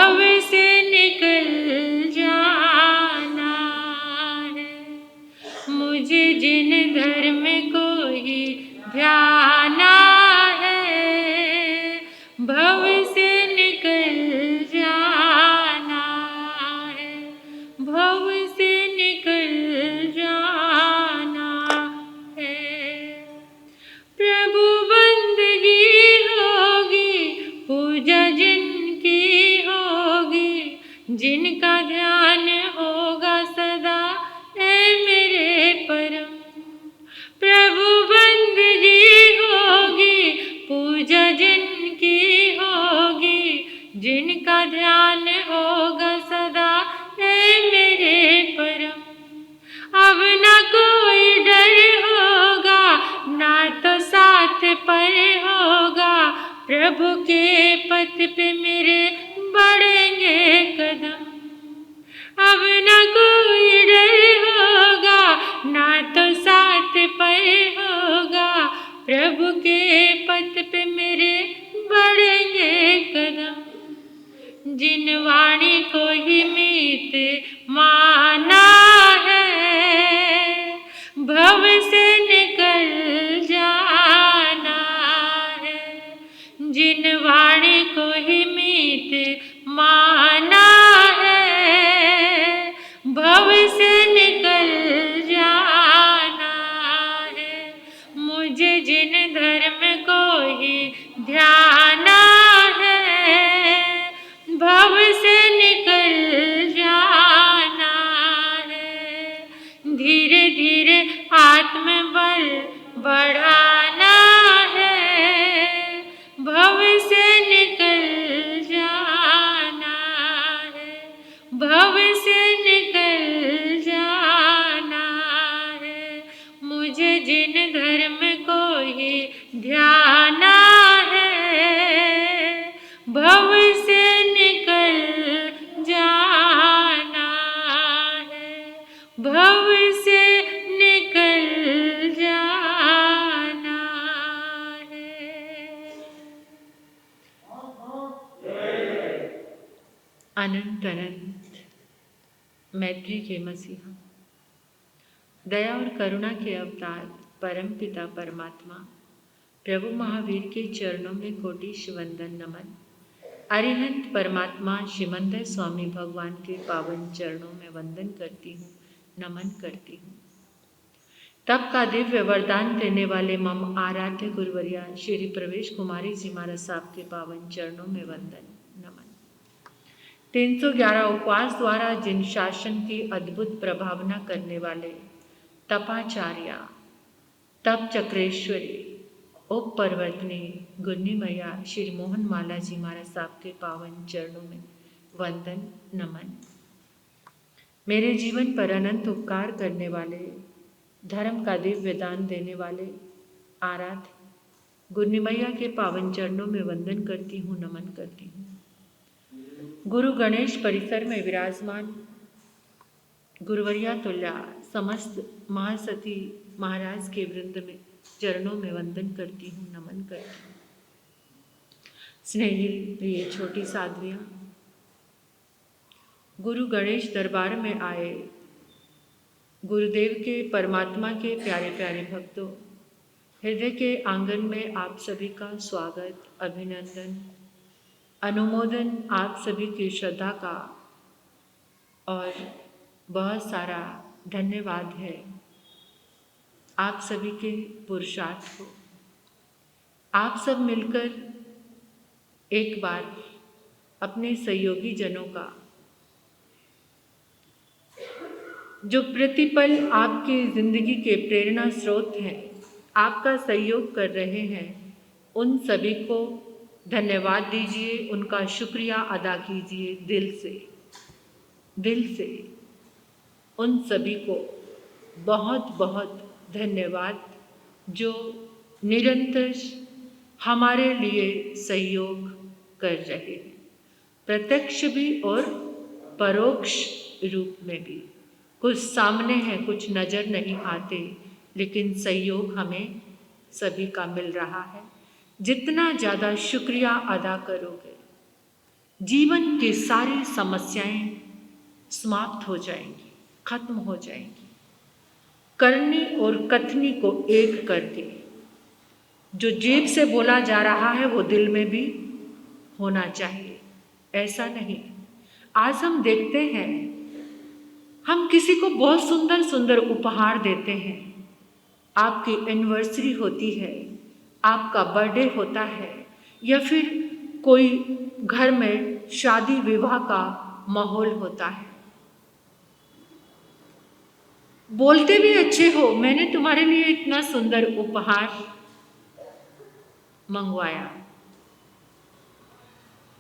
भव से निकल जाना है। मुझे जिन धर्म को ही ध्याना है, भव से निकल जाना है, भव से निकल जाना है। प्रभु बंदगी होगी, पूजा जिनकी होगी, जिनका ध्यान होगा सदा ऐ मेरे परम। प्रभु बंदगी होगी, पूजा जिनकी होगी, जिनका ध्यान होगा सदा ऐ मेरे परम। अब न कोई डर होगा, ना तो साथ पर होगा, प्रभु के पथ पे मेरे बढ़ेंगे कदम। अब न कोई डर होगा, ना तो साथ पर होगा, प्रभु के पथ पे मेरे बढ़ेंगे कदम। जिन वाणी को ही मीत माना है, भव से निकल जाना है। जिन वाणी को ही मीत माना है, भव से निकल जाना है। मुझे जिन धर्म को ही ध्याना है, भव से निकल जाना है। धीरे धीरे आत्मबल बढ़ाना है, भव से निकल जाना है, भव से निकल जाना है। मुझे जिन धर्म को ही ध्याना है, भव से निकल जाना है, भव से निकल जाना है। अनंत अनंत मैत्री के मसीहा, दया और करुणा के अवतार परम पिता परमात्मा प्रभु महावीर के चरणों में कोटिश वंदन नमन। अरिहंत परमात्मा श्रीमंदर स्वामी भगवान के पावन चरणों में वंदन करती हूँ, नमन करती हूँ। तप का दिव्य वरदान देने वाले मम आराध्य गुरुवरिया श्री प्रवेश कुमारी जी महाराज साहब के पावन चरणों में वंदन नमन। 311 उपवास द्वारा जिन शासन की अद्भुत प्रभावना करने वाले तपाचार्या, तप चक्रेश्वरी, उप पर्वतनी गुन्नी मैया श्री मोहन माला जी महाराज साहब के पावन चरणों में वंदन नमन। मेरे जीवन पर अनंत उपकार करने वाले, धर्म का दिव्य दान देने वाले आराध्य गुन्नी मैया के पावन चरणों में वंदन करती हूँ, नमन करती हूँ। गुरु गणेश परिसर में विराजमान गुरुवरिया तुल्या समस्त महासती महाराज के वृंद में चरणों में वंदन करती हूँ, नमन करती हूँ। स्नेहिल प्रिय छोटी साध्वियाँ, गुरु गणेश दरबार में आए गुरुदेव के परमात्मा के प्यारे प्यारे भक्तों, हृदय के आंगन में आप सभी का स्वागत, अभिनंदन, अनुमोदन, आप सभी की श्रद्धा का और बहुत सारा धन्यवाद है आप सभी के पुरुषार्थ को। आप सब मिलकर एक बार अपने सहयोगी जनों का जो प्रतिपल आपकी जिंदगी के प्रेरणा स्रोत हैं, आपका सहयोग कर रहे हैं, उन सभी को धन्यवाद दीजिए, उनका शुक्रिया अदा कीजिए दिल से उन सभी को बहुत बहुत धन्यवाद जो निरंतर हमारे लिए सहयोग कर रहे हैं, प्रत्यक्ष भी और परोक्ष रूप में भी। कुछ सामने हैं, कुछ नज़र नहीं आते, लेकिन सहयोग हमें सभी का मिल रहा है। जितना ज़्यादा शुक्रिया अदा करोगे, जीवन की सारी समस्याएं समाप्त हो जाएंगी, खत्म हो जाएंगी। करनी और कथनी को एक करके जो जीभ से बोला जा रहा है वो दिल में भी होना चाहिए। ऐसा नहीं, आज हम देखते हैं, हम किसी को बहुत सुंदर सुंदर उपहार देते हैं। आपकी एनिवर्सरी होती है, आपका बर्थडे होता है, या फिर कोई घर में शादी विवाह का माहौल होता है, बोलते भी अच्छे हो, मैंने तुम्हारे लिए इतना सुंदर उपहार मंगवाया।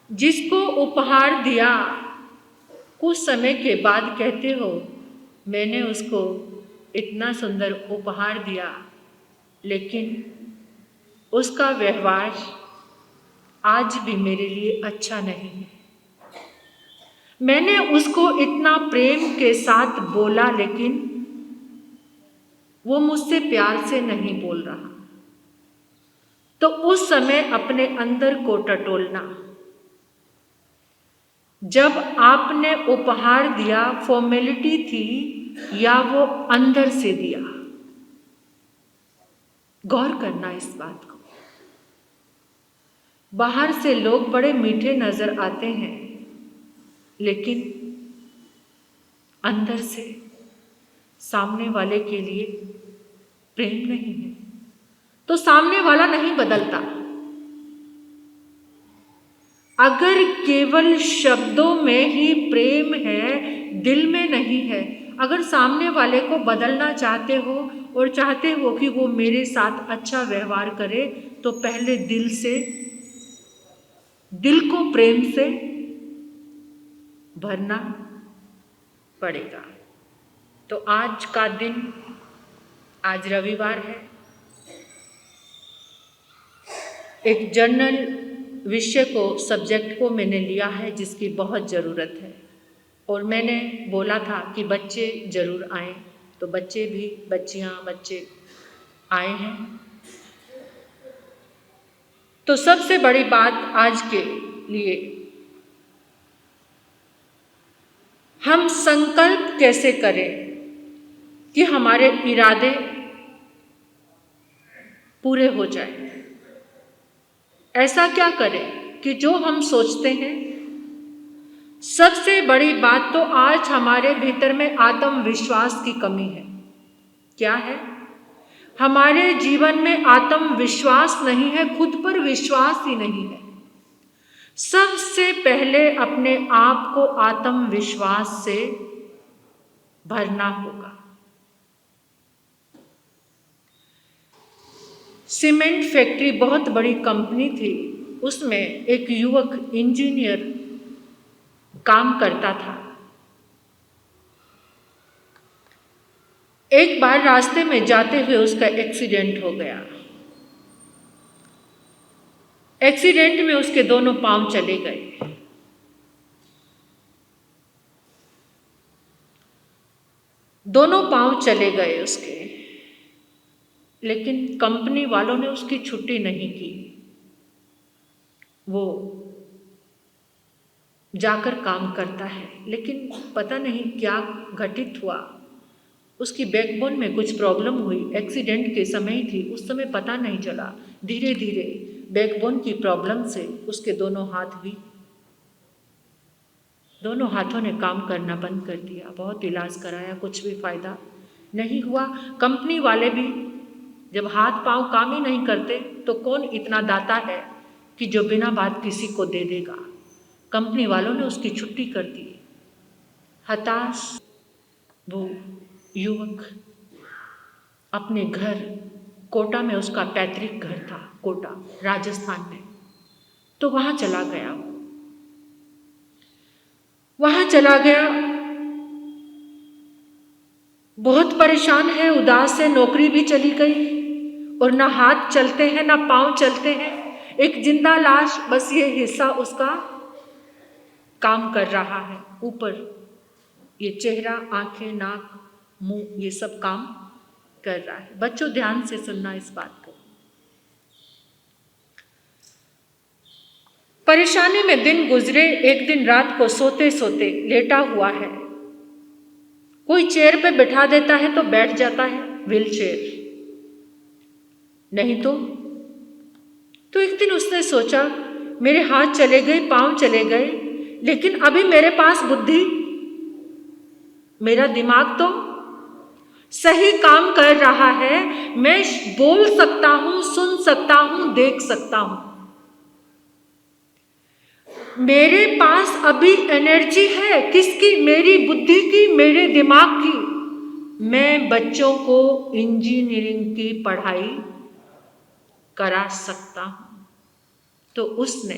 जिसको उपहार दिया कुछ समय के बाद कहते हो मैंने उसको इतना सुंदर उपहार दिया, लेकिन उसका व्यवहार आज भी मेरे लिए अच्छा नहीं है। मैंने उसको इतना प्रेम के साथ बोला, लेकिन वो मुझसे प्यार से नहीं बोल रहा। तो उस समय अपने अंदर को टटोलना। जब आपने उपहार दिया फॉर्मेलिटी थी या वो अंदर से दिया, गौर करना इस बात को। बाहर से लोग बड़े मीठे नजर आते हैं, लेकिन अंदर से सामने वाले के लिए प्रेम नहीं है, तो सामने वाला नहीं बदलता। अगर केवल शब्दों में ही प्रेम है, दिल में नहीं है, अगर सामने वाले को बदलना चाहते हो और चाहते हो कि वो मेरे साथ अच्छा व्यवहार करे, तो पहले दिल को प्रेम से भरना पड़ेगा। तो आज का दिन, आज रविवार है, एक जर्नल विषय को, सब्जेक्ट को मैंने लिया है जिसकी बहुत ज़रूरत है, और मैंने बोला था कि बच्चे ज़रूर आएँ, तो बच्चे भी, बच्चे आए हैं। तो सबसे बड़ी बात आज के लिए, हम संकल्प कैसे करें कि हमारे इरादे पूरे हो जाएं। ऐसा क्या करें कि जो हम सोचते हैं, सबसे बड़ी बात तो आज हमारे भीतर में आत्मविश्वास की कमी है। क्या है? हमारे जीवन में आत्मविश्वास नहीं है, खुद पर विश्वास ही नहीं है। सबसे पहले अपने आप को आत्मविश्वास से भरना होगा। सीमेंट फैक्ट्री बहुत बड़ी कंपनी थी, उसमें एक युवक इंजीनियर काम करता था। एक बार रास्ते में जाते हुए उसका एक्सीडेंट हो गया। एक्सीडेंट में उसके दोनों पांव चले गए। दोनों पांव चले गए उसके, लेकिन कंपनी वालों ने उसकी छुट्टी नहीं की। वो जाकर काम करता है, लेकिन पता नहीं क्या घटित हुआ, उसकी बैकबोन में कुछ प्रॉब्लम हुई। एक्सीडेंट के समय ही थी, उस समय पता नहीं चला। धीरे धीरे बैकबोन की प्रॉब्लम से उसके दोनों हाथों ने काम करना बंद कर दिया। बहुत इलाज कराया, कुछ भी फायदा नहीं हुआ। कंपनी वाले भी जब हाथ पांव काम ही नहीं करते तो कौन इतना दाता है कि जो बिना बात किसी को दे देगा। कंपनी वालों ने उसकी छुट्टी कर दी। हताश वो युवक अपने घर, कोटा में उसका पैतृक घर था, कोटा राजस्थान में, तो वहाँ चला गया। बहुत परेशान है, उदास है, नौकरी भी चली गई और ना हाथ चलते हैं ना पांव चलते हैं, एक जिंदा लाश, बस ये हिस्सा उसका काम कर रहा है। ऊपर ये चेहरा, आंखें, नाक, मुंह, ये सब काम कर रहा है। बच्चों ध्यान से सुनना इस बात को। परेशानी में दिन गुजरे। एक दिन रात को सोते सोते लेटा हुआ है, कोई चेयर पे बिठा देता है तो बैठ जाता है, व्हील चेयर। नहीं तो एक दिन उसने सोचा मेरे हाथ चले गए, पांव चले गए, लेकिन अभी मेरे पास बुद्धि, मेरा दिमाग तो सही काम कर रहा है। मैं बोल सकता हूं, सुन सकता हूं, देख सकता हूं। मेरे पास अभी एनर्जी है, किसकी? मेरी बुद्धि की, मेरे दिमाग की। मैं बच्चों को इंजीनियरिंग की पढ़ाई करा सकता हूं। तो उसने,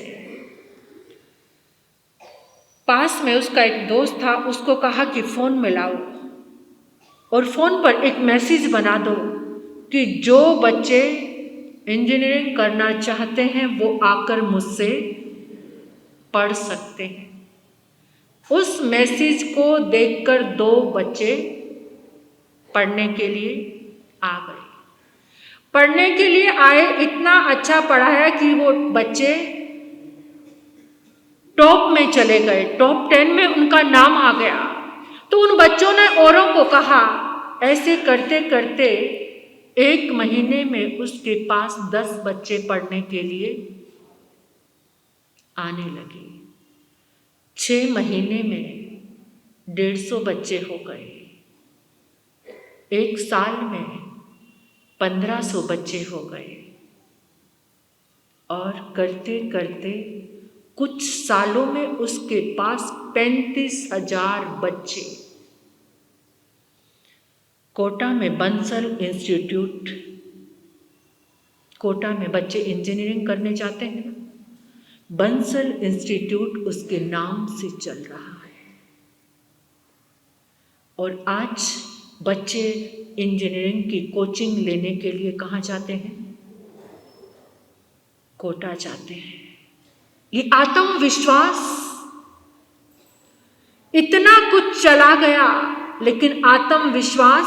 पास में उसका एक दोस्त था, उसको कहा कि फोन मिलाओ और फोन पर एक मैसेज बना दो कि जो बच्चे इंजीनियरिंग करना चाहते हैं वो आकर मुझसे पढ़ सकते हैं। उस मैसेज को देखकर 2 बच्चे पढ़ने के लिए आ गए। पढ़ने के लिए आए, इतना अच्छा पढ़ाया कि वो बच्चे टॉप में चले गए, टॉप 10 में उनका नाम आ गया। तो उन बच्चों ने औरों को कहा। ऐसे करते करते 1 महीने में उसके पास 10 बच्चे पढ़ने के लिए आने लगे। 6 महीने में 150 बच्चे हो गए। 1 साल में 1500 बच्चे हो गए। और करते करते कुछ सालों में उसके पास 35,000 बच्चे। कोटा में बंसल इंस्टीट्यूट, कोटा में बच्चे इंजीनियरिंग करने जाते हैं, बंसल इंस्टीट्यूट उसके नाम से चल रहा है। और आज बच्चे इंजीनियरिंग की कोचिंग लेने के लिए कहाँ जाते हैं? कोटा जाते हैं। ये आत्मविश्वास, इतना कुछ चला गया लेकिन आत्मविश्वास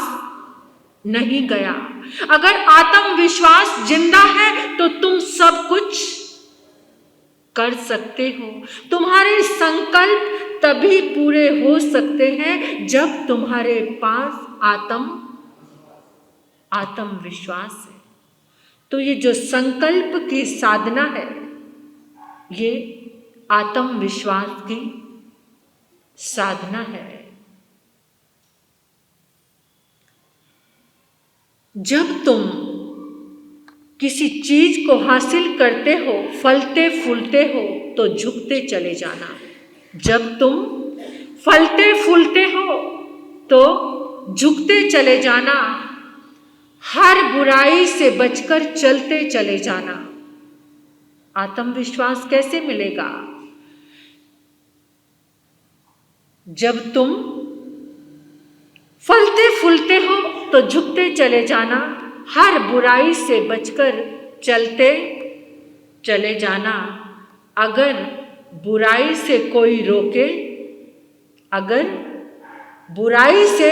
नहीं गया। अगर आत्मविश्वास जिंदा है तो तुम सब कुछ कर सकते हो। तुम्हारे संकल्प तभी पूरे हो सकते हैं जब तुम्हारे पास आत्मविश्वास है। तो ये जो संकल्प की साधना है, ये आत्मविश्वास की साधना है। जब तुम किसी चीज को हासिल करते हो, फलते फूलते हो, तो झुकते चले जाना। जब तुम फलते फूलते हो तो झुकते चले जाना। हर बुराई से बचकर चलते चले जाना। आत्मविश्वास कैसे मिलेगा? जब तुम फलते फूलते हो तो झुकते चले जाना, हर बुराई से बचकर चलते चले जाना। अगर बुराई से कोई रोके, अगर बुराई से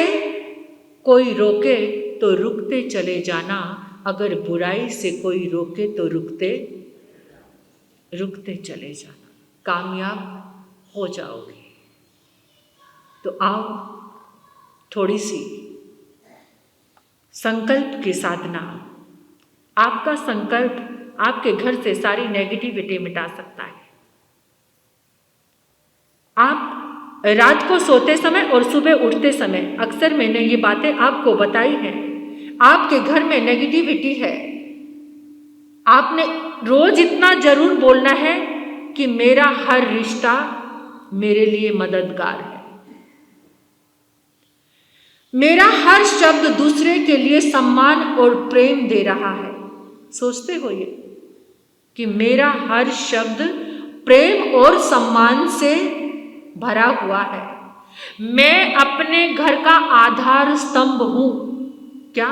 कोई रोके तो रुकते चले जाना। अगर बुराई से कोई रोके तो रुकते चले जाना। कामयाब हो जाओगे। तो आओ थोड़ी सी संकल्प की साधना। आपका संकल्प आपके घर से सारी नेगेटिविटी मिटा सकता है। आप रात को सोते समय और सुबह उठते समय, अक्सर मैंने ये बातें आपको बताई हैं। आपके घर में नेगेटिविटी है, आपने रोज इतना जरूर बोलना है कि मेरा हर रिश्ता मेरे लिए मददगार है, मेरा हर शब्द दूसरे के लिए सम्मान और प्रेम दे रहा है। सोचते हो ये कि मेरा हर शब्द प्रेम और सम्मान से भरा हुआ है। मैं अपने घर का आधार स्तंभ हूं। क्या?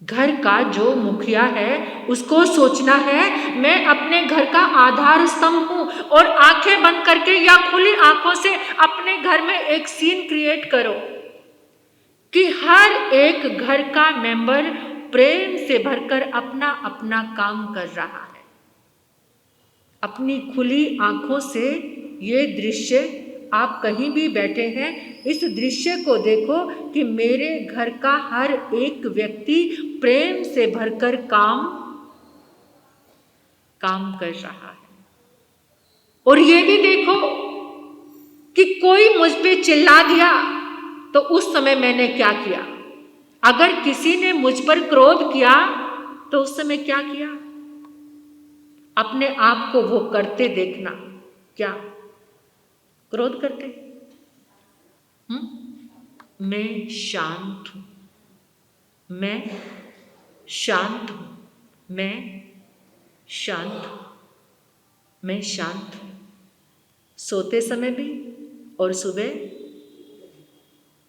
घर का जो मुखिया है उसको सोचना है मैं अपने घर का आधार स्तंभ हूं। और आंखें बंद करके या खुली आंखों से अपने घर में एक सीन क्रिएट करो कि हर एक घर का मेंबर प्रेम से भरकर अपना अपना काम कर रहा है। अपनी खुली आंखों से ये दृश्य, आप कहीं भी बैठे हैं, इस दृश्य को देखो कि मेरे घर का हर एक व्यक्ति प्रेम से भरकर काम कर रहा है। और ये भी देखो कि कोई मुझ पे चिल्ला दिया तो उस समय मैंने क्या किया। अगर किसी ने मुझ पर क्रोध किया तो उस समय क्या किया। अपने आप को वो करते देखना, क्या क्रोध करते? मैं शांत हूं, मैं शांत हूं, मैं शांत हूं, मैं शांत हूं, सोते समय भी और सुबह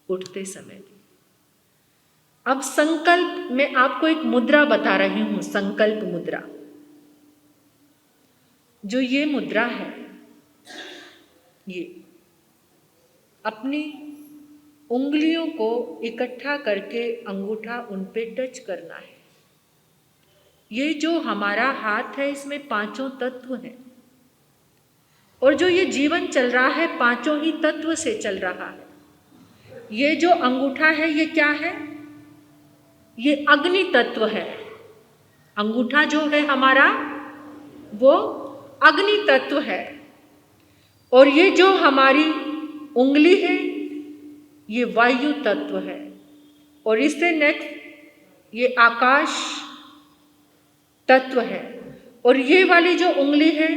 उठते समय भी। अब संकल्प, मैं आपको एक मुद्रा बता रही हूं, संकल्प मुद्रा। जो ये मुद्रा है, ये अपनी उंगलियों को इकट्ठा करके अंगूठा उन पे टच करना है। ये जो हमारा हाथ है, इसमें 5 तत्व हैं और जो ये जीवन चल रहा है 5 ही तत्व से चल रहा है। ये जो अंगूठा है, ये क्या है? ये अग्नि तत्व है। अंगूठा जो है हमारा, वो अग्नि तत्व है। और ये जो हमारी उंगली है, ये वायु तत्व है। और इससे नेक्स्ट ये आकाश तत्व है। और ये वाली जो उंगली है,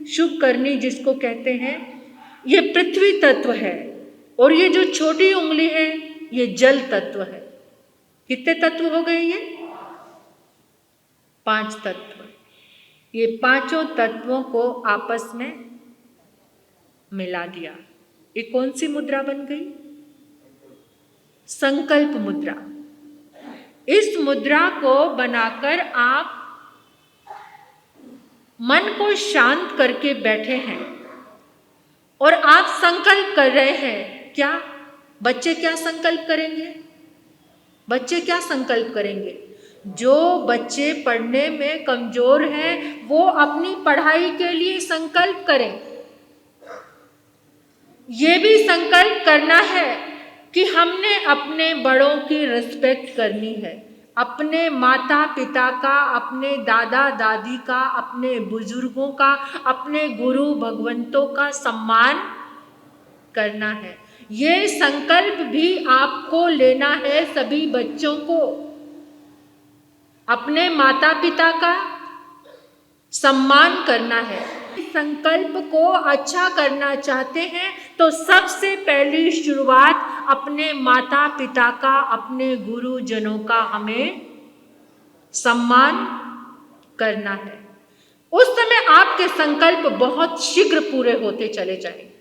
शुभकर्णी जिसको कहते हैं, ये पृथ्वी तत्व है। और ये जो छोटी उंगली है, ये जल तत्व है। कितने तत्व हो गए? ये 5 तत्व। ये 5 तत्वों को आपस में मिला दिया। ये कौन सी मुद्रा बन गई? संकल्प मुद्रा। इस मुद्रा को बनाकर आप मन को शांत करके बैठे हैं और आप संकल्प कर रहे हैं। क्या बच्चे क्या संकल्प करेंगे? बच्चे क्या संकल्प करेंगे? जो बच्चे पढ़ने में कमजोर हैं, वो अपनी पढ़ाई के लिए संकल्प करें। ये भी संकल्प करना है कि हमने अपने बड़ों की रिस्पेक्ट करनी है, अपने माता पिता का, अपने दादा दादी का, अपने बुजुर्गों का, अपने गुरु भगवंतों का सम्मान करना है। ये संकल्प भी आपको लेना है। सभी बच्चों को अपने माता पिता का सम्मान करना है। संकल्प को अच्छा करना चाहते हैं तो सबसे पहली शुरुआत अपने माता पिता का, अपने गुरुजनों का हमें सम्मान करना है। उस समय आपके संकल्प बहुत शीघ्र पूरे होते चले जाएंगे।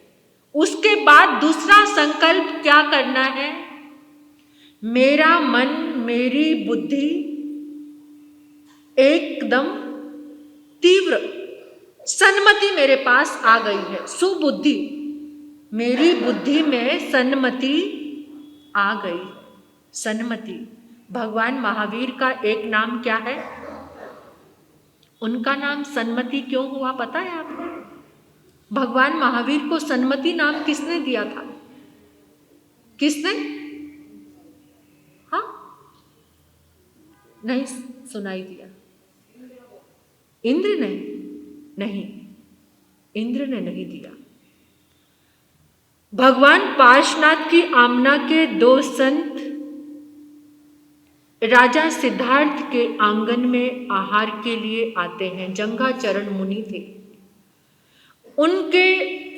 उसके बाद दूसरा संकल्प क्या करना है? मेरा मन, मेरी बुद्धि एकदम तीव्र सन्मति मेरे पास आ गई है। सुबुद्धि, मेरी बुद्धि में सन्मति आ गई। सन्मति, भगवान महावीर का एक नाम क्या है? उनका नाम सन्मति क्यों हुआ पता है आपको? भगवान महावीर को सन्मति नाम किसने दिया था? किसने? हाँ, नहीं सुनाई दिया। इंद्र ने? नहीं, इंद्र ने नहीं दिया। भगवान पार्श्वनाथ की आमना के 2 संत राजा सिद्धार्थ के आंगन में आहार के लिए आते हैं। जंगाचरण मुनि थे। उनके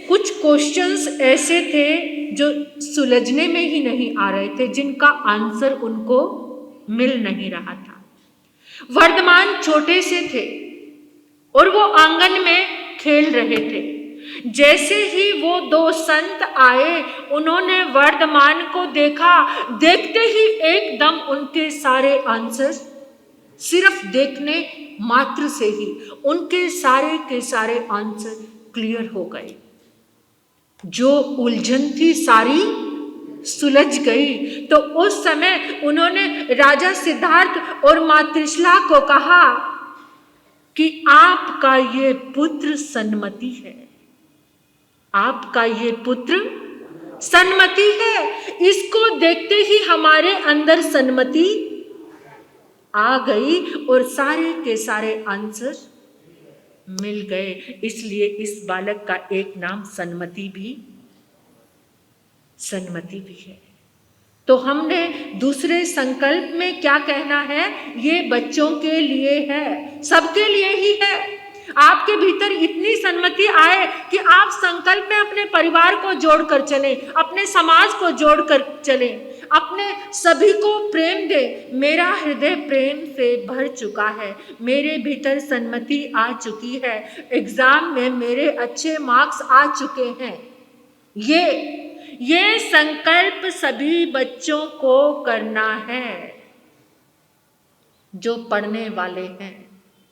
कुछ क्वेश्चंस ऐसे थे जो सुलझने में ही नहीं आ रहे थे, जिनका आंसर उनको मिल नहीं रहा था। वर्धमान छोटे से थे और वो आंगन में खेल रहे थे। जैसे ही वो 2 संत आए, उन्होंने वर्धमान को देखा। देखते ही एकदम उनके सारे आंसर, सिर्फ देखने मात्र से ही उनके सारे के सारे आंसर क्लियर हो गए। जो उलझन थी सारी सुलझ गई। तो उस समय उन्होंने राजा सिद्धार्थ और माँ त्रिशला को कहा कि आपका ये पुत्र सन्मति है, आपका ये पुत्र सन्मति है। इसको देखते ही हमारे अंदर सन्मति आ गई और सारे के सारे आंसर मिल गए। इसलिए इस बालक का एक नाम सन्मति भी है। तो हमने दूसरे संकल्प में क्या कहना है, ये बच्चों के लिए है, सबके लिए ही है। आपके भीतर इतनी सन्मति आए कि आप संकल्प में अपने परिवार को जोड़कर चले, अपने समाज को जोड़कर चले, अपने सभी को प्रेम दे। मेरा हृदय प्रेम से भर चुका है, मेरे भीतर सन्मति आ चुकी है, एग्जाम में मेरे अच्छे मार्क्स आ चुके हैं। ये संकल्प सभी बच्चों को करना है। जो पढ़ने वाले हैं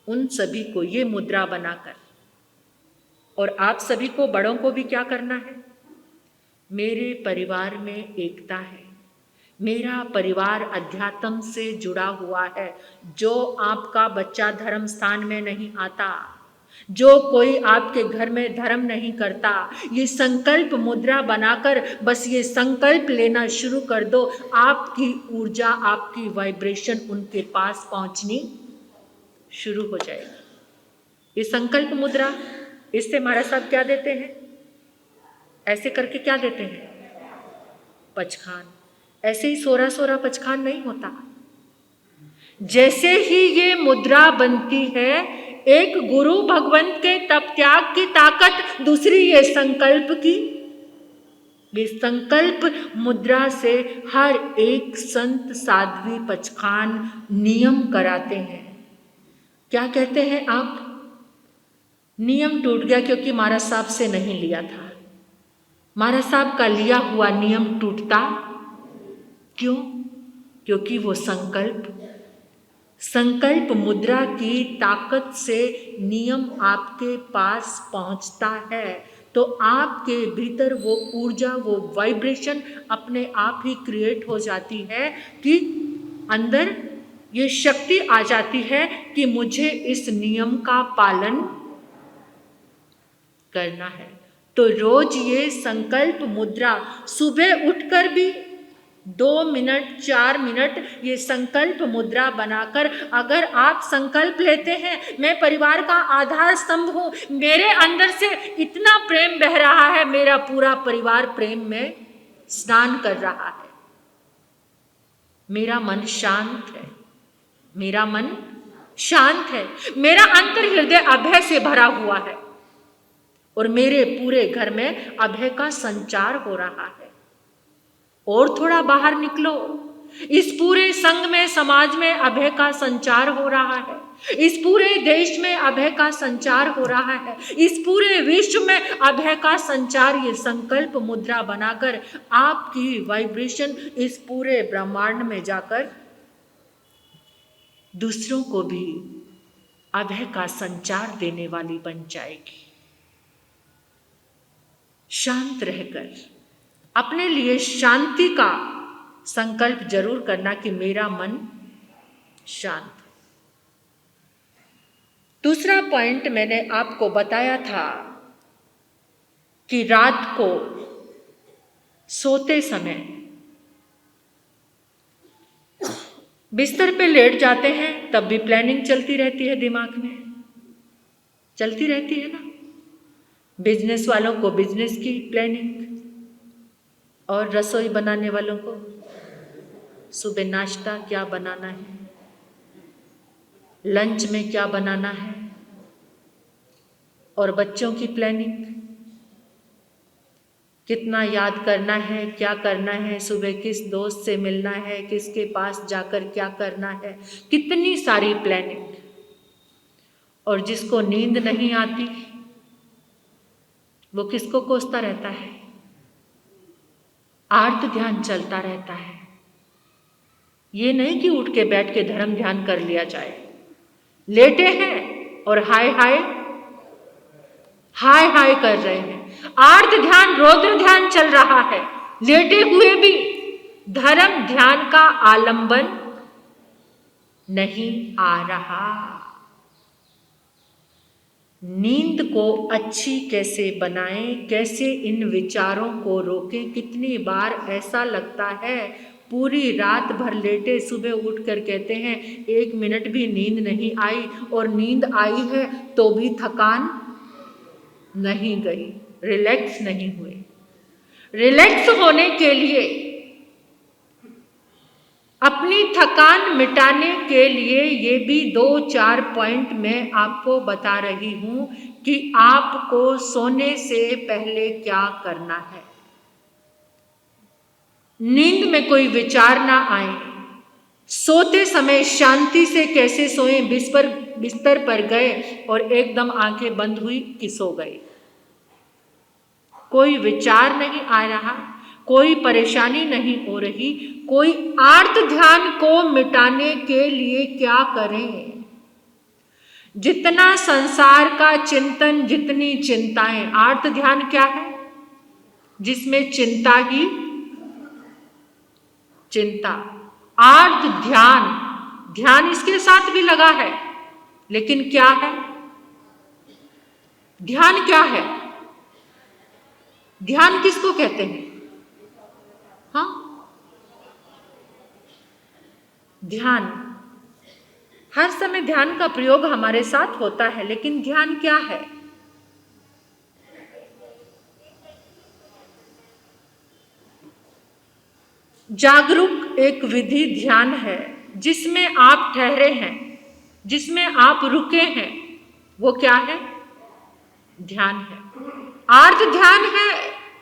उन सभी को ये मुद्रा बनाकर, और आप सभी को बड़ों को भी क्या करना है, मेरे परिवार में एकता है, मेरा परिवार अध्यात्म से जुड़ा हुआ है। जो आपका बच्चा धर्म स्थान में नहीं आता, जो कोई आपके घर में धर्म नहीं करता, ये संकल्प मुद्रा बनाकर बस ये संकल्प लेना शुरू कर दो, आपकी ऊर्जा, आपकी वाइब्रेशन उनके पास पहुंचनी शुरू हो जाएगी। ये संकल्प मुद्रा, इससे महाराज साहब क्या देते हैं, ऐसे करके क्या देते हैं, पचखान। ऐसे ही सोरा सोरा पचखान नहीं होता। जैसे ही ये मुद्रा बनती है, एक गुरु भगवंत के तप त्याग की ताकत, दूसरी ये संकल्प की, ये संकल्प मुद्रा से हर एक संत साध्वी पचखान नियम कराते हैं। क्या कहते हैं आप, नियम टूट गया क्योंकि महाराज साहब से नहीं लिया था। महाराज साहब का लिया हुआ नियम टूटता क्यों? क्योंकि वो संकल्प मुद्रा की ताकत से नियम आपके पास पहुंचता है, तो आपके भीतर वो ऊर्जा, वो वाइब्रेशन अपने आप ही क्रिएट हो जाती है कि अंदर ये शक्ति आ जाती है कि मुझे इस नियम का पालन करना है। तो रोज ये संकल्प मुद्रा, सुबह उठकर भी 2 मिनट 4 मिनट ये संकल्प मुद्रा बनाकर अगर आप संकल्प लेते हैं, मैं परिवार का आधार स्तंभ हूं, मेरे अंदर से इतना प्रेम बह रहा है, मेरा पूरा परिवार प्रेम में स्नान कर रहा है, मेरा मन शांत है, मेरा मन शांत है, मेरा अंतर हृदय अभय से भरा हुआ है और मेरे पूरे घर में अभय का संचार हो रहा है। और थोड़ा बाहर निकलो, इस पूरे संघ में, समाज में अभय का संचार हो रहा है, इस पूरे देश में अभय का संचार हो रहा है, इस पूरे विश्व में अभय का संचार। ये संकल्प मुद्रा बनाकर आपकी वाइब्रेशन इस पूरे ब्रह्मांड में जाकर दूसरों को भी अभय का संचार देने वाली बन जाएगी। शांत रहकर अपने लिए शांति का संकल्प जरूर करना कि मेरा मन शांत। दूसरा पॉइंट मैंने आपको बताया था कि रात को सोते समय बिस्तर पे लेट जाते हैं, तब भी प्लानिंग चलती रहती है, दिमाग में चलती रहती है ना। बिजनेस वालों को बिजनेस की प्लानिंग, और रसोई बनाने वालों को सुबह नाश्ता क्या बनाना है, लंच में क्या बनाना है, और बच्चों की प्लानिंग, कितना याद करना है, क्या करना है, सुबह किस दोस्त से मिलना है, किसके पास जाकर क्या करना है, कितनी सारी प्लानिंग। और जिसको नींद नहीं आती वो किसको कोसता रहता है, आर्त ध्यान चलता रहता है। ये नहीं कि उठ के बैठ के धर्म ध्यान कर लिया जाए, लेटे हैं और हाय हाय हाय हाय कर रहे हैं, आर्त ध्यान, रौद्र ध्यान चल रहा है, लेटे हुए भी धर्म ध्यान का आलंबन नहीं आ रहा। नींद को अच्छी कैसे बनाएं, कैसे इन विचारों को रोकें। कितनी बार ऐसा लगता है पूरी रात भर लेटे, सुबह उठकर कहते हैं 1 मिनट भी नींद नहीं आई, और नींद आई है तो भी थकान नहीं गई, रिलैक्स नहीं हुए। रिलैक्स होने के लिए, अपनी थकान मिटाने के लिए ये भी 2-4 पॉइंट मैं आपको बता रही हूं कि आपको सोने से पहले क्या करना है। नींद में कोई विचार ना आए, सोते समय शांति से कैसे सोएं। बिस्तर पर गए और एकदम आंखें बंद हुई कि सो गए, कोई विचार नहीं आ रहा, कोई परेशानी नहीं हो रही। कोई आर्त ध्यान को मिटाने के लिए क्या करें। जितना संसार का चिंतन, जितनी चिंताएं, आर्त ध्यान क्या है? जिसमें चिंता ही चिंता। आर्त ध्यान, ध्यान इसके साथ भी लगा है, लेकिन क्या है ध्यान? क्या है ध्यान? किसको कहते हैं? हाँ, ध्यान। हर समय ध्यान का प्रयोग हमारे साथ होता है, लेकिन ध्यान क्या है? जागरूक एक विधि ध्यान है, जिसमें आप ठहरे हैं, जिसमें आप रुके हैं। वो क्या है? ध्यान है। आर्त ध्यान है,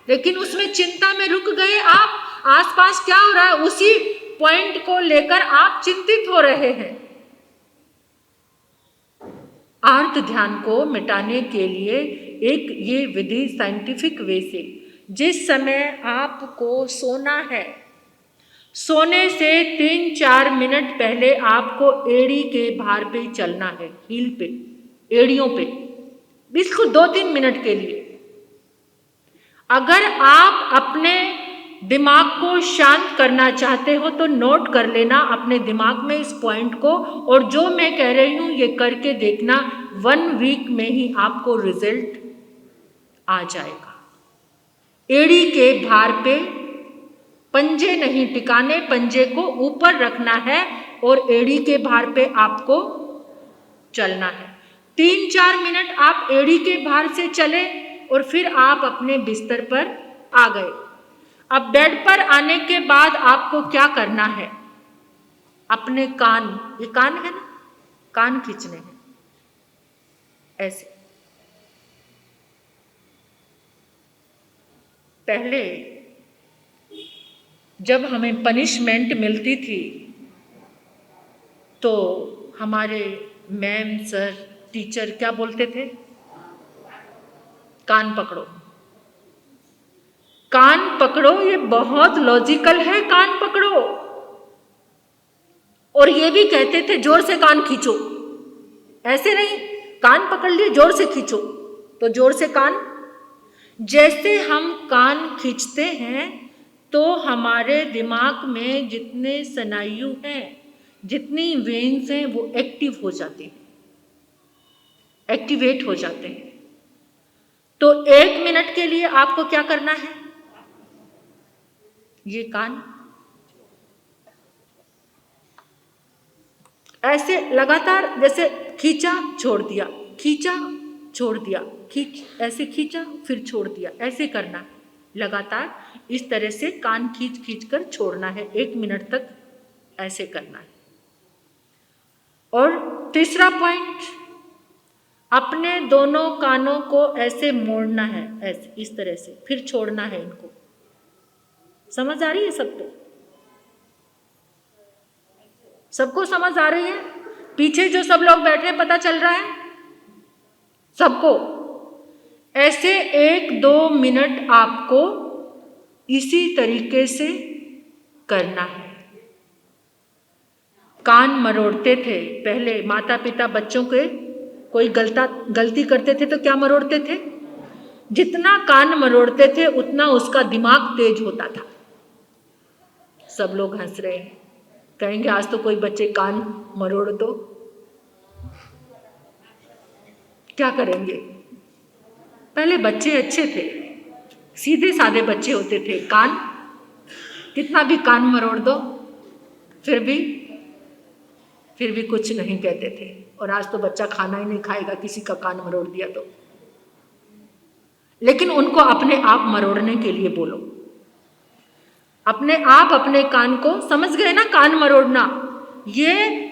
लेकिन उसमें चिंता में रुक गए आप। आसपास क्या हो रहा है उसी पॉइंट को लेकर आप चिंतित हो रहे हैं। आर्त ध्यान को मिटाने के लिए एक ये विधि साइंटिफिक वे से, जिस समय आपको सोना है, सोने से 3-4 मिनट पहले आपको एड़ी के भार पे चलना है, हील पे, एड़ियों पे, बिल्कुल 2-3 मिनट के लिए। अगर आप अपने दिमाग को शांत करना चाहते हो तो नोट कर लेना अपने दिमाग में इस पॉइंट को, और जो मैं कह रही हूं ये करके देखना, 1 वीक में ही आपको रिजल्ट आ जाएगा। एड़ी के भार पे पंजे नहीं टिकाने, पंजे को ऊपर रखना है और एड़ी के भार पे आपको चलना है। 3-4 मिनट आप एड़ी के भार से चले और फिर आप अपने बिस्तर पर आ गए। अब बेड पर आने के बाद आपको क्या करना है? अपने कान, ये कान है ना, कान खींचने हैं ऐसे। पहले जब हमें पनिशमेंट मिलती थी तो हमारे मैम, सर, टीचर क्या बोलते थे? कान पकड़ो, कान पकड़ो। ये बहुत लॉजिकल है, कान पकड़ो। और ये भी कहते थे जोर से कान खींचो, ऐसे नहीं, कान पकड़ लिए जोर से खींचो, तो जोर से कान। जैसे हम कान खींचते हैं तो हमारे दिमाग में जितने स्नायु हैं, जितनी वेन्स हैं, वो एक्टिव हो जाती हैं, एक्टिवेट हो जाते हैं। तो 1 मिनट के लिए आपको क्या करना है? ये कान ऐसे लगातार, जैसे खींचा छोड़ दिया, खींचा छोड़ दिया, ऐसे खींचा फिर छोड़ दिया, ऐसे करना है लगातार। इस तरह से कान खींच खींच कर छोड़ना है, 1 मिनट तक ऐसे करना है। और तीसरा पॉइंट, अपने दोनों कानों को ऐसे मोड़ना है, ऐसे, इस तरह से, फिर छोड़ना है इनको। समझ आ रही है सबको? सबको समझ आ रही है? पीछे जो सब लोग बैठे हैं, पता चल रहा है सबको? ऐसे 1-2 मिनट आपको इसी तरीके से करना है। कान मरोड़ते थे पहले माता पिता बच्चों के, कोई गलती करते थे तो क्या मरोड़ते थे? जितना कान मरोड़ते थे उतना उसका दिमाग तेज होता था। सब लोग हंस रहे हैं, कहेंगे आज तो कोई बच्चे कान मरोड़ दो। क्या करेंगे? पहले बच्चे अच्छे थे, सीधे साधे बच्चे होते थे, कान कितना भी कान मरोड़ दो फिर भी कुछ नहीं कहते थे। और आज तो बच्चा खाना ही नहीं खाएगा किसी का कान मरोड़ दिया तो। लेकिन उनको अपने आप मरोड़ने के लिए बोलो, अपने आप अपने कान को, समझ गए ना? कान मरोड़ना, ये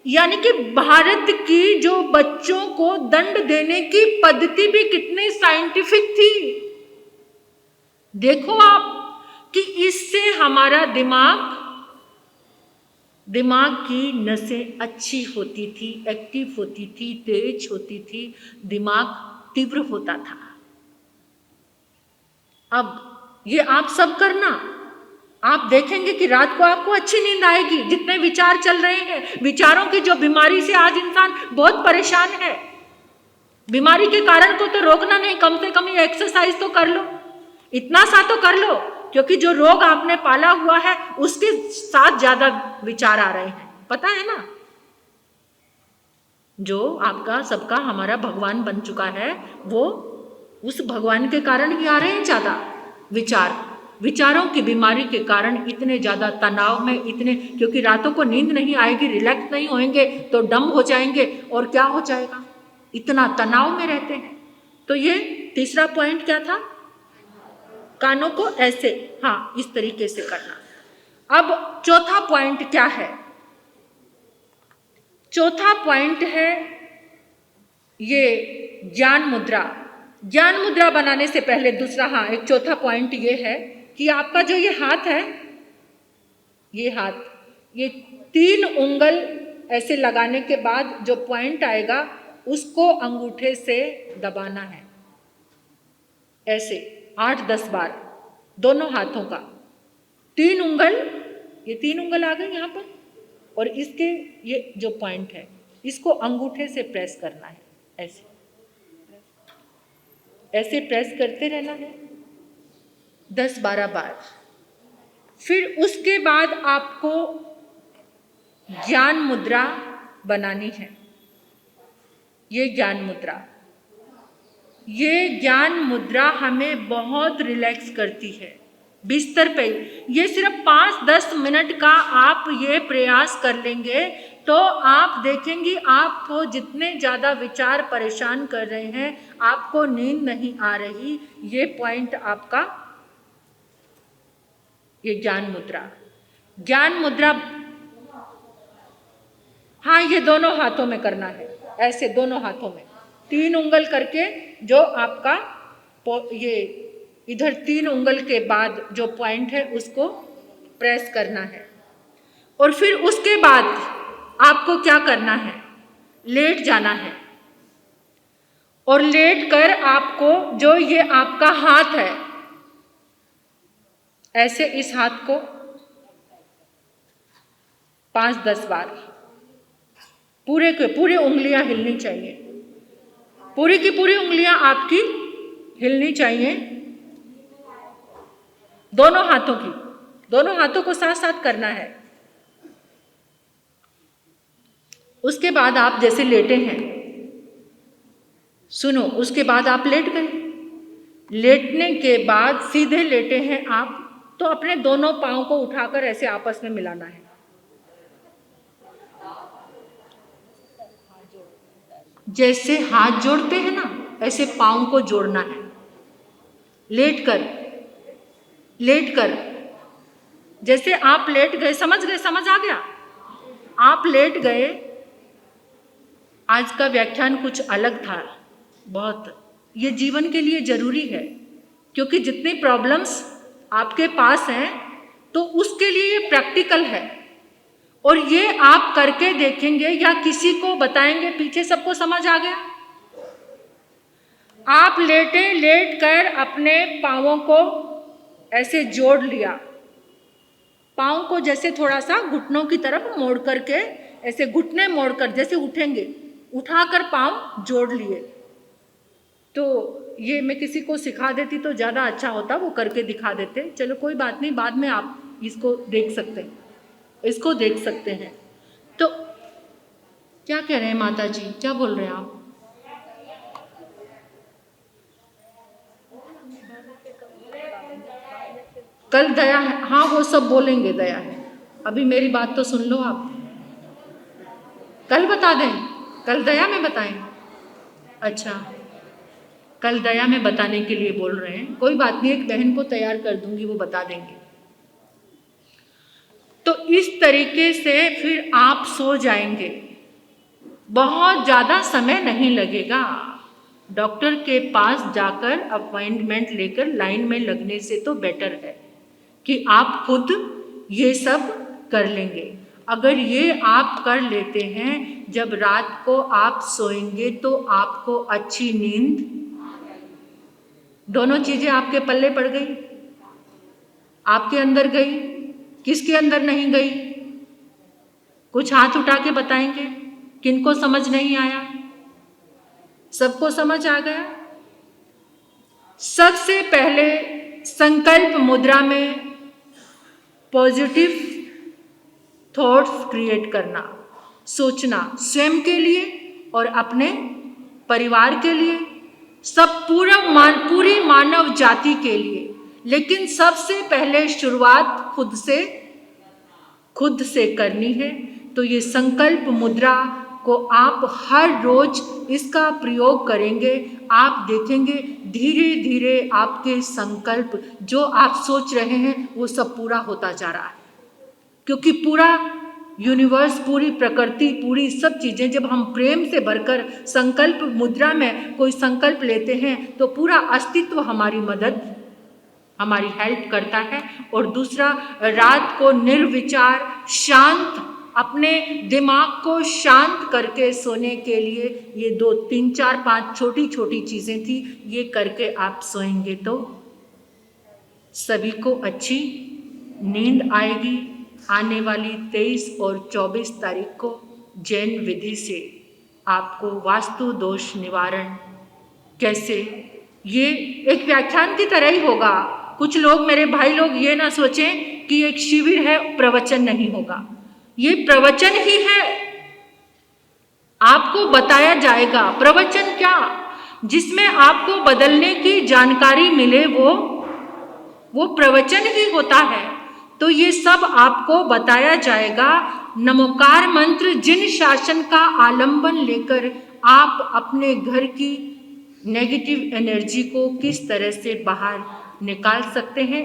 यानी कि भारत की जो बच्चों को दंड देने की पद्धति भी कितनी साइंटिफिक थी। देखो आप कि इससे हमारा दिमाग की नसें अच्छी होती थी, एक्टिव होती थी, तेज होती थी, दिमाग तीव्र होता था। अब ये आप सब करना, आप देखेंगे कि रात को आपको अच्छी नींद आएगी। जितने विचार चल रहे हैं, विचारों की जो बीमारी से आज इंसान बहुत परेशान है, बीमारी के कारण को तो रोकना नहीं, कम से कम ये एक्सरसाइज तो कर लो, इतना सा तो कर लो, क्योंकि जो रोग आपने पाला हुआ है उसके साथ ज्यादा विचार आ रहे हैं, पता है ना? जो आपका सबका हमारा भगवान बन चुका है, वो उस भगवान के कारण ही आ रहे हैं ज्यादा विचारों की बीमारी के कारण इतने ज्यादा तनाव में, इतने, क्योंकि रातों को नींद नहीं आएगी, रिलैक्स नहीं होंगे तो डम हो जाएंगे, और क्या हो जाएगा, इतना तनाव में रहते हैं। तो ये तीसरा पॉइंट क्या था? कानों को ऐसे, हाँ, इस तरीके से करना। अब चौथा पॉइंट क्या है? चौथा पॉइंट है ये ज्ञान मुद्रा। ज्ञान मुद्रा बनाने से पहले दूसरा, हाँ, एक चौथा पॉइंट ये है कि आपका जो ये हाथ है, ये हाथ, ये 3 उंगल ऐसे लगाने के बाद जो पॉइंट आएगा उसको अंगूठे से दबाना है, ऐसे 8-10 बार दोनों हाथों का। 3 उंगल, ये 3 उंगल आ गई यहाँ पर, और इसके ये जो पॉइंट है इसको अंगूठे से प्रेस करना है, ऐसे ऐसे प्रेस करते रहना है 10-12 बार। फिर उसके बाद आपको ज्ञान मुद्रा बनानी है। ये ज्ञान मुद्रा हमें बहुत रिलैक्स करती है बिस्तर पे। ये सिर्फ 5-10 मिनट का आप ये प्रयास कर लेंगे तो आप देखेंगे आपको जितने ज़्यादा विचार परेशान कर रहे हैं, आपको नींद नहीं आ रही, ये पॉइंट आपका, ये ज्ञान मुद्रा, हाँ, ये दोनों हाथों में करना है, ऐसे दोनों हाथों में 3 उंगल करके, जो आपका ये इधर 3 उंगल के बाद जो पॉइंट है उसको प्रेस करना है। और फिर उसके बाद आपको क्या करना है? लेट जाना है, और लेट कर आपको जो ये आपका हाथ है, ऐसे इस हाथ को 5-10 बार, पूरे के पूरी उंगलियां हिलनी चाहिए, पूरी की पूरी उंगलियां आपकी हिलनी चाहिए, दोनों हाथों को साथ साथ करना है। उसके बाद आप जैसे लेटे हैं, सुनो, उसके बाद आप लेट गए, लेटने के बाद सीधे लेटे हैं आप, तो अपने दोनों पांव को उठाकर ऐसे आपस में मिलाना है, जैसे हाथ जोड़ते हैं ना, ऐसे पांव को जोड़ना है, लेट कर जैसे आप लेट गए, समझ आ गया? आप लेट गए। आज का व्याख्यान कुछ अलग था बहुत, ये जीवन के लिए जरूरी है, क्योंकि जितनी प्रॉब्लम्स आपके पास हैं तो उसके लिए ये प्रैक्टिकल है, और ये आप करके देखेंगे या किसी को बताएंगे, पीछे सबको समझ आ गया? आप लेट कर अपने पांवों को ऐसे जोड़ लिया, पांव को जैसे थोड़ा सा घुटनों की तरफ मोड़ करके, ऐसे घुटने मोड़कर जैसे उठेंगे, उठाकर पांव जोड़ लिए। तो ये मैं किसी को सिखा देती तो ज़्यादा अच्छा होता, वो करके दिखा देते। चलो कोई बात नहीं, बाद में आप इसको देख सकते हैं। तो क्या कह रहे हैं माता जी, क्या बोल रहे हैं आप? कल दया है, हाँ वो सब बोलेंगे दया है। अभी मेरी बात तो सुन लो आप। कल बता दें, कल दया में बताएं? अच्छा, कल दया में बताने के लिए बोल रहे हैं। कोई बात नहीं, एक बहन को तैयार कर दूंगी, वो बता देंगे। तो इस तरीके से फिर आप सो जाएंगे, बहुत ज़्यादा समय नहीं लगेगा। डॉक्टर के पास जाकर अपॉइंटमेंट लेकर लाइन में लगने से तो बेटर है कि आप खुद ये सब कर लेंगे। अगर ये आप कर लेते हैं, जब रात को आप सोएंगे तो आपको अच्छी नींद, दोनों चीज़ें आपके पल्ले पड़ गई, आपके अंदर गई, किसके अंदर नहीं गई? कुछ हाथ उठा के बताएंगे, किनको समझ नहीं आया? सबको समझ आ गया? सबसे पहले संकल्प मुद्रा में पॉजिटिव थॉट्स क्रिएट करना, सोचना स्वयं के लिए और अपने परिवार के लिए, सब पूरी मानव जाति के लिए। लेकिन सबसे पहले शुरुआत खुद से करनी है। तो ये संकल्प मुद्रा को आप हर रोज इसका प्रयोग करेंगे, आप देखेंगे धीरे धीरे आपके संकल्प जो आप सोच रहे हैं वो सब पूरा होता जा रहा है। क्योंकि पूरा यूनिवर्स, पूरी प्रकृति, पूरी सब चीज़ें जब हम प्रेम से भरकर संकल्प मुद्रा में कोई संकल्प लेते हैं तो पूरा अस्तित्व हमारी हेल्प करता है। और दूसरा, रात को निर्विचार शांत, अपने दिमाग को शांत करके सोने के लिए ये 2, 3, 4, 5 छोटी छोटी चीज़ें थी, ये करके आप सोएंगे तो सभी को अच्छी नींद आएगी। आने वाली 23 और 24 तारीख को जैन विधि से आपको वास्तु दोष निवारण कैसे, ये एक व्याख्यान की तरह ही होगा। कुछ लोग, मेरे भाई लोग, ये ना सोचें कि एक शिविर है, प्रवचन नहीं होगा। ये प्रवचन ही है, आपको बताया जाएगा। प्रवचन क्या? जिसमें आपको बदलने की जानकारी मिले वो प्रवचन ही होता है। तो ये सब आपको बताया जाएगा। नमोकार मंत्र, जिन शासन का आलंबन लेकर आप अपने घर की नेगेटिव एनर्जी को किस तरह से बाहर निकाल सकते हैं।